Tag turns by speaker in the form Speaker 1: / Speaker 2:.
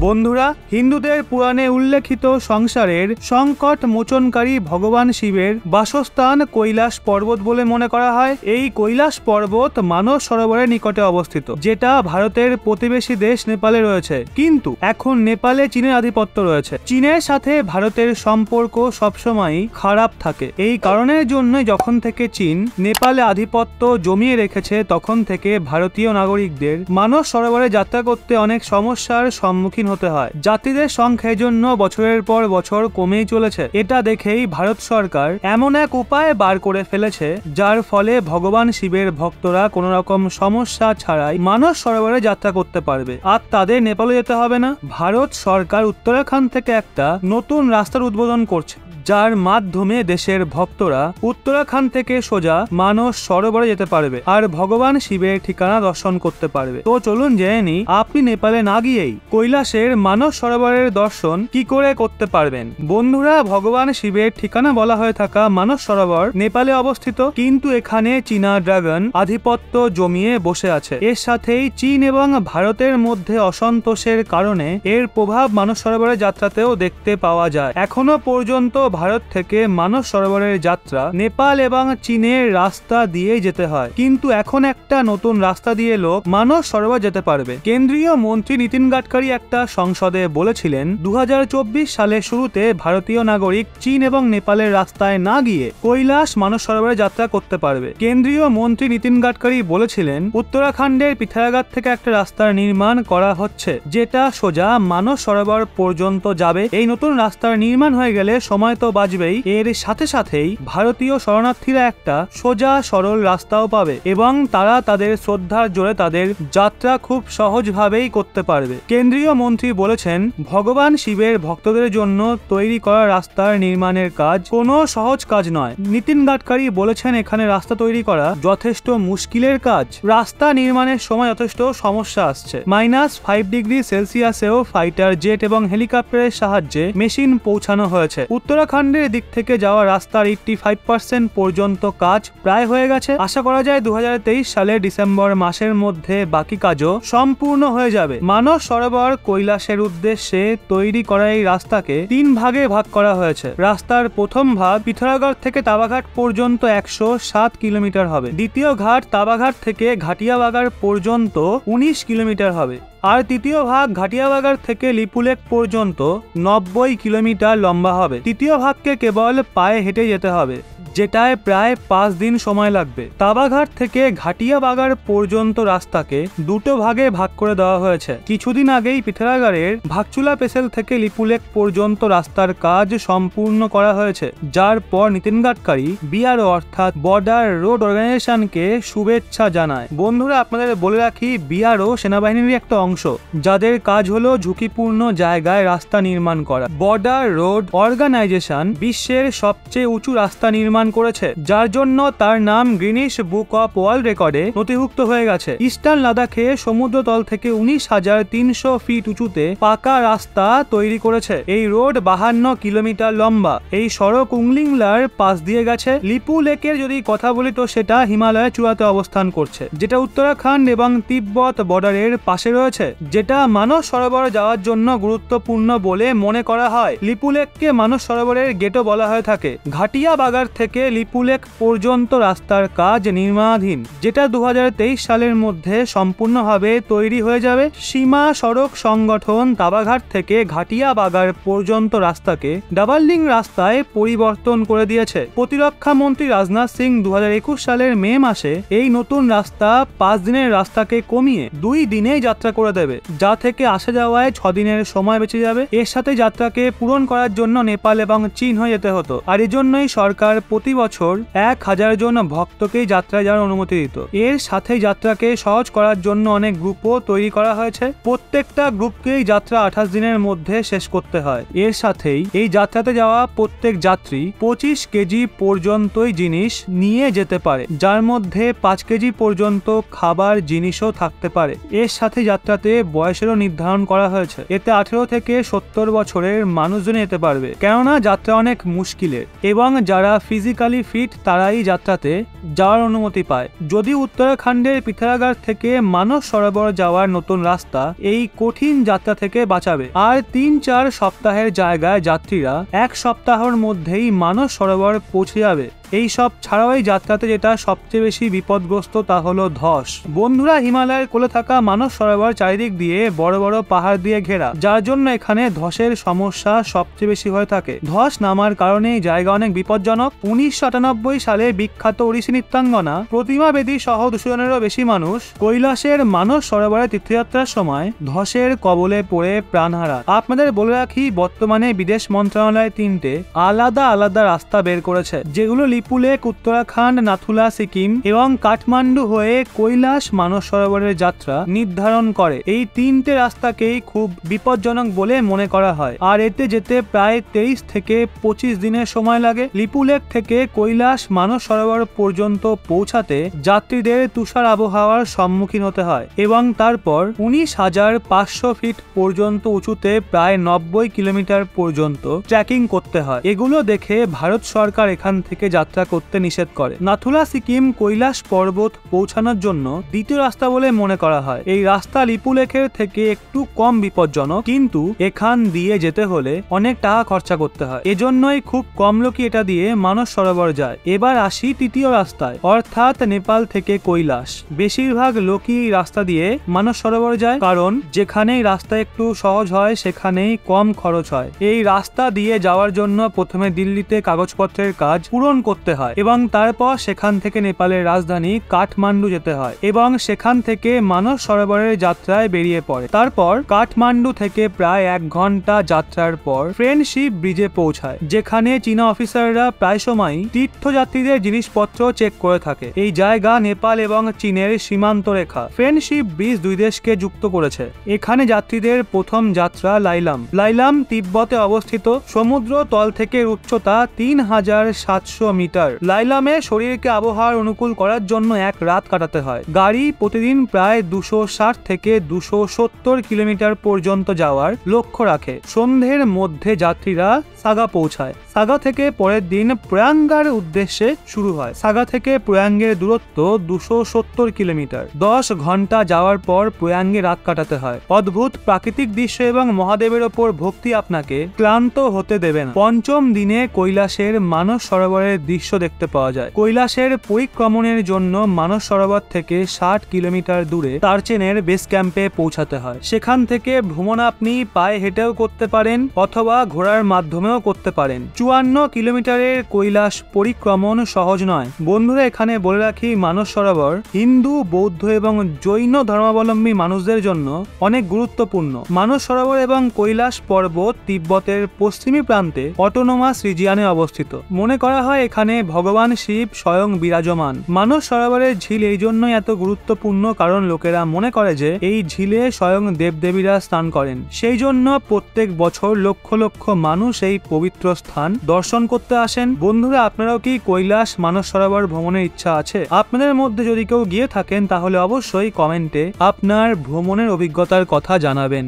Speaker 1: বন্ধুরা, হিন্দুদের পুরাণে উল্লেখিত সংসারের সংকট মোচনকারী ভগবান শিবের বাসস্থান কৈলাস পর্বত বলে মনে করা হয়। এই কৈলাস পর্বত মানস সরোবরের নিকটে অবস্থিত, যেটা ভারতের প্রতিবেশী দেশ নেপালে রয়েছে। কিন্তু এখন নেপালে চীনের আধিপত্য রয়েছে। চীনের সাথে ভারতের সম্পর্ক সবসময়ই খারাপ থাকে। এই কারণের জন্য যখন থেকে চীন নেপালে আধিপত্য জমিয়ে রেখেছে, তখন থেকে ভারতীয় নাগরিকদের মানস সরোবরে যাত্রা করতে অনেক সমস্যার সম্মুখীন হতে হয়। যাত্রীদের সংখ্যা জন্য বছরের পর বছর কমেই চলেছে। এটা দেখেই ভারত সরকার এমন এক উপায় বার করে ফেলেছে, যার ফলে ভগবান শিবের ভক্তরা কোন রকম সমস্যা ছাড়াই মানস সরোবরে যাত্রা করতে পারবে, আর তাদের নেপালে যেতে হবে না। ভারত সরকার উত্তরাখণ্ড থেকে একটা নতুন রাস্তার উদ্বোধন করছে, যার মাধ্যমে দেশের ভক্তরা উত্তরাখণ্ড থেকে সোজা মানস সরোবরে যেতে পারবে আর ভগবান শিবের ঠিকানা দর্শন করতে পারবে। তো চলুন জেনে নিই, আপনি নেপালে না গিয়েই কৈলাসের মানস সরোবরের দর্শন কি করে করতে পারবেন। বন্ধুরা, ভগবান শিবের ঠিকানা বলা হয়ে থাকা মানস সরোবর নেপালে অবস্থিত, কিন্তু এখানে চীনা ড্রাগন আধিপত্য জমিয়ে বসে আছে। এর সাথেই চীন এবং ভারতের মধ্যে অসন্তোষের কারণে এর প্রভাব মানস সরোবরের যাত্রাতেও দেখতে পাওয়া যায়। এখনো পর্যন্ত ভারত থেকে মানস সরোবরের যাত্রা নেপাল এবং চীনের রাস্তা দিয়ে যেতে হয়, কিন্তু এখন একটা নতুন রাস্তা দিয়ে লোক মানস সরোবর যেতে পারবে। কেন্দ্রীয় মন্ত্রী নীতিন গাডকারি একটা সংসদে বলেছিলেন, 2024 সালের শুরুতে ভারতীয় নাগরিক চীন এবং নেপালের রাস্তায় না গিয়ে কৈলাস মানস সরোবরে যাত্রা করতে পারবে। কেন্দ্রীয় মন্ত্রী নীতিন গাডকারি বলেছিলেন, উত্তরাখণ্ডের পিথারাঘাট থেকে একটা রাস্তার নির্মাণ করা হচ্ছে, যেটা সোজা মানস সরোবর পর্যন্ত যাবে। এই নতুন রাস্তার নির্মাণ হয়ে গেলে সময় তো বাঁচবেই, এর সাথে সাথেই ভারতীয় শরণার্থীরা একটা সোজা সরল রাস্তাও পাবে এবং তারা তাদের শ্রদ্ধার জোরে তাদের যাত্রা খুব সহজভাবেই করতে পারবে। কেন্দ্রীয় মন্ত্রী বলেছেন, ভগবান শিবের ভক্তদের জন্য তৈরি করা রাস্তার নির্মাণের কাজ কোনো সহজ কাজ নয়। নীতিন গাডকারি বলেছেন, এখানে রাস্তা তৈরি করা যথেষ্ট মুশকিলের কাজ। রাস্তা নির্মাণের সময় যথেষ্ট সমস্যা আসছে। -5 ডিগ্রি সেলসিয়াসেও ফাইটার জেট এবং হেলিকপ্টারের সাহায্যে মেশিন পৌঁছানো হয়েছে। উত্তরাখণ্ডের দিক থেকে যাওয়া রাস্তার 85% পর্যন্ত কাজ প্রায় হয়ে গেছে। আশা করা যায় 2023 সালের ডিসেম্বর মাসের মধ্যে বাকি কাজও সম্পূর্ণ হয়ে যাবে। মানস সরোবর কৈলাসের উদ্দেশ্যে তৈরি করা এই রাস্তাকে 3 ভাগে ভাগ করা হয়েছে। রাস্তার প্রথম ভাগ পিথোরাগড় থেকে তাবাঘাট পর্যন্ত 107 কিলোমিটার হবে। দ্বিতীয় ঘাট তাবাঘাট থেকে ঘাটিয়াবাগার পর্যন্ত 19 কিলোমিটার হবে, আর তৃতীয় ভাগ ঘাটিয়াবাগার থেকে লিপুলেক পর্যন্ত 90 কিলোমিটার লম্বা হবে। তৃতীয় ভাগকে কেবল পায়ে হেঁটে যেতে হবে, যেটায় প্রায় 5 দিন সময় লাগবে। তাবাঘাট থেকে ঘাটিয়াবাগার পর্যন্ত রাস্তাকে দুটো ভাগে ভাগ করে দেওয়া হয়েছে। কিছুদিন আগেই পিথোরাগড়ের ভাগচুলা পেসেল থেকে লিপুলেক পর্যন্ত রাস্তার কাজ সম্পূর্ণ করা হয়েছে, যার পর নীতিন গাডকারি বিআরও অর্থাৎ বর্ডার রোড অর্গানাইজেশনকে শুভেচ্ছা জানায়। বন্ধুরা, আপনাদের বলে রাখি, বিআরও সেনাবাহিনীর একটা অংশ, যাদের কাজ হলো ঝুঁকিপূর্ণ জায়গায় রাস্তা নির্মাণ করা। বর্ডার রোড অর্গানাইজেশন বিশ্বের সবচেয়ে উঁচু রাস্তা নির্মাণ করেছে, যার জন্য তার নাম গ্রিনিস বুক অফ ওয়ার্ল্ড রেকর্ডে নথিভুক্ত হয়ে গেছে। ইস্টার্ন লাদাখে সমুদ্রতল থেকে 19,300 ফিট উঁচুতে পাকা রাস্তা তৈরি করেছে। এই রোড 52 কিলোমিটার লম্বা। এই সড়ক উংলিংলার পাশ দিয়ে গেছে। লিপু লেকের যদি কথা বলি, তো সেটা হিমালয়ের চূড়াতে অবস্থান করছে, যেটা উত্তরাখণ্ড এবং তিব্বত বর্ডারের পাশে রয়েছে, যেটা মানস সরোবর যাওয়ার জন্য গুরুত্বপূর্ণ বলে মনে করা হয়। লিপু লেককে মানস সরোবরের গেটও বলা হয়ে থাকে। ঘাটিয়াবাগার থেকে লিপুলেক পর্যন্ত রাস্তার কাজ নির্মাণাধীন, যেটা 2023 সালের মধ্যে সম্পূর্ণভাবে তৈরি হয়ে যাবে। সীমা সড়ক সংগঠন তাবাঘাট থেকে ঘাটিয়াবাগার পর্যন্ত রাস্তাকে ডাবল লিং রাস্তায় পরিবর্তন করে দিয়েছে। প্রতিরক্ষা মন্ত্রী রাজনাথ সিং 2021 সালের মে মাসে এই নতুন রাস্তা 5 দিনের রাস্তাকে কমিয়ে 2 দিনেই যাত্রা করে দেবে, যা থেকে আসা যাওয়ায় 6 দিনের সময় বেঁচে যাবে। এর সাথে যাত্রাকে পূরণ করার জন্য নেপাল এবং চীন হয়ে যেতে হতো, আর এজন্যই সরকার প্রতি বছর 1000 জন ভক্তকেই যাত্রায় যাওয়ার অনুমতি দিত। এর সাথে যাত্রাকে সহজ করার জন্য অনেক গ্রুপও তৈরি করা হয়েছে। প্রত্যেকটা গ্রুপকেই যাত্রা 28 দিনের মধ্যে শেষ করতে হয়। এর সাথেই এই যাত্রাতে যাওয়া প্রত্যেক যাত্রী 25 কেজি পর্যন্তই জিনিস নিয়ে যেতে পারে, যার মধ্যে 5 কেজি পর্যন্ত খাবার জিনিসও থাকতে পারে। এর সাথে যাত্রাতে বয়সেরও নির্ধারণ করা হয়েছে। এতে 18 থেকে 70 বছরের মানুষজন যেতে পারবে, কেননা যাত্রা অনেক মুশকিলের এবং যারা ফিজিক্যাল ফিজিক্যালি ফিট তারাই যাত্রাতে যাওয়ার অনুমতি পায়। যদি উত্তরাখণ্ডের পিথোরাগড় থেকে মানস সরোবর যাওয়ার নতুন রাস্তা এই কঠিন যাত্রা থেকে বাঁচাবে। আর ৩-৪ সপ্তাহের জায়গায় যাত্রীরা ১ সপ্তাহের মধ্যেই মানস সরোবর পৌঁছে যাবে। এই সব ছাড়াও এই যাত্রাতে যেটা সবচেয়ে বেশি বিপদগ্রস্ত তা হলো ধস। বন্ধুরা, হিমালয়ের কোলে থাকা মানস সরোবর চারিদিক দিয়ে বড় বড় পাহাড় দিয়ে ঘেরা, যার জন্য এখানে ধসের সমস্যা সবচেয়ে বেশি হয়ে থাকে। ধস নামার কারণে এই জায়গা অনেক বিপজ্জনক। ১৯৯৮ সালে বিখ্যাত ওড়িশি নৃত্যাঙ্গনা প্রতিমা বেদী সহ ২০০ জনেরও বেশি মানুষ কৈলাসের মানস সরোবরে তীর্থযাত্রার সময় ধসের কবলে পড়ে প্রাণ হারায়। আপনাদের বলে রাখি, বর্তমানে বিদেশ মন্ত্রণালয় ৩টে আলাদা আলাদা রাস্তা বের করেছে, যেগুলো লিপুলেক, উত্তরাখণ্ড, নাথুলা সিকিম এবং কাঠমান্ডু হয়ে কৈলাস মানস সরোবরের যাত্রা নির্ধারণ করে। এই ৩টে রাস্তাকেই খুব বিপজ্জনক বলে মনে করা হয়, আর এতে যেতে প্রায় ২৩ থেকে ২৫ দিনের সময় লাগে। লিপুলেক থেকে কৈলাস মানস সরোবর পর্যন্ত পৌঁছাতে যাত্রীদের তুষার আবহাওয়ার সম্মুখীন হতে হয় এবং তারপর ১৯,৫০০ ফিট পর্যন্ত উঁচুতে প্রায় ৯০ কিলোমিটার পর্যন্ত ট্রেকিং করতে হয়। এগুলো দেখে ভারত সরকার এখান থেকে যাত্রা করতে নিষেধ করে। নাথুলা সিকিম কৈলাস পর্বত পৌঁছানোর জন্য দ্বিতীয় রাস্তা বলে মনে করা হয়। এই রাস্তা লিপুলেকের থেকে একটু কম বিপজ্জনক, কিন্তু এখান দিয়ে যেতে হলে অনেক টাকা খরচা করতে হয়। এজন্যই খুব কম লোকই এটা দিয়ে মানস সরোবর যায়। এবার আসি তৃতীয় রাস্তায়, অর্থাৎ নেপাল থেকে কৈলাস। বেশিরভাগ লোকই এই রাস্তা দিয়ে মানস সরোবর যায়, কারণ যেখানেই রাস্তা একটু সহজ হয় সেখানেই কম খরচ হয়। এই রাস্তা দিয়ে যাওয়ার জন্য প্রথমে দিল্লিতে কাগজপত্রের কাজ পূরণ করতে হয় এবং তারপর সেখান থেকে নেপালের রাজধানী কাঠমান্ডু যেতে হয় এবং সেখান থেকে মানস সরোবরের যাত্রায় বেরিয়ে পড়ে। তারপর কাঠমান্ডু থেকে প্রায় ১ ঘন্টা যাত্রার পর ফ্রেন্ডশিপ ব্রিজে পৌঁছায়, যেখানে চীনা অফিসাররা প্রায় সময় তীর্থযাত্রীদের জিনিসপত্র চেক করে থাকে। এই জায়গা নেপাল এবং চীনের সীমান্ত রেখা। ফ্রেন্ডশিপ ব্রিজ দুই দেশকে যুক্ত করেছে। এখানে যাত্রীদের প্রথম যাত্রা লাইলাম। লাইলাম তিব্বতে অবস্থিত। সমুদ্র তল থেকে উচ্চতা ৩,৭০০ মিটার। লাইলামে শরীরকে আবহাওয়ার অনুকূল করার জন্য ১ রাত কাটাতে হয়। গাড়ি প্রতিদিন প্রায় ২৬০ থেকে ২৭০ কিলোমিটার পর্যন্ত যাওয়ার লক্ষ্য রাখে। সন্ধ্যের মধ্যে যাত্রীরা সাগা পৌঁছায়। সাগা থেকে পরের দিন প্রয়াঙ্গার উদ্দেশ্যে শুরু হয়। সাগা থেকে প্রয়াঙ্গের দূরত্ব ২৭০ কিলোমিটার। ১০ ঘন্টা যাওয়ার পর প্রয়াঙ্গে রাত কাটাতে হয়। অদ্ভুত প্রাকৃতিক দৃশ্য এবং মহাদেবের ওপর ভক্তি আপনাকে ক্লান্ত হতে দেবে না। পঞ্চম দিনে কৈলাসের মানস সরোবরের দৃশ্য দেখতে পাওয়া যায়। কৈলাসের পরিক্রমণের জন্য মানস সরোবর থেকে ৬০ কিলোমিটার দূরে তারচেনের বেস ক্যাম্পে পৌঁছাতে হয়। সেখান থেকে ভ্রমণ আপনি পায়ে হেঁটেও করতে পারেন অথবা ঘোড়ার মাধ্যমেও করতে পারেন। ৫৪ কিলোমিটারের কৈলাস পরিক্রমণ সহজ নয়। বন্ধুরা, এখানে বলে রাখি, মানস সরোবর হিন্দু, বৌদ্ধ এবং জৈন ধর্মাবলম্বী মানুষদের জন্য অনেক গুরুত্বপূর্ণ। মানস সরোবর এবং কৈলাস পর্বত তিব্বতের পশ্চিমী প্রান্তে অটোনোমাস রিজিয়নে অবস্থিত। মনে করা হয় এখানে ভগবান শিব স্বয়ং বিরাজমান। মানস সরোবরের ঝিল এই জন্যই এত গুরুত্বপূর্ণ কারণ লোকেরা মনে করে যে এই ঝিলে স্বয়ং দেবদেবীরা স্নান করেন। সেই জন্য প্রত্যেক বছর লক্ষ লক্ষ মানুষ এই পবিত্র স্থান দর্শন করতে আসেন। বন্ধুরা, আপনারাও কি কৈলাস মানস সরোবর ভ্রমণের ইচ্ছা আছে? আপনাদের মধ্যে যদি কেউ গিয়ে থাকেন তাহলে অবশ্যই কমেন্টে আপনার ভ্রমণের অভিজ্ঞতার কথা জানাবেন।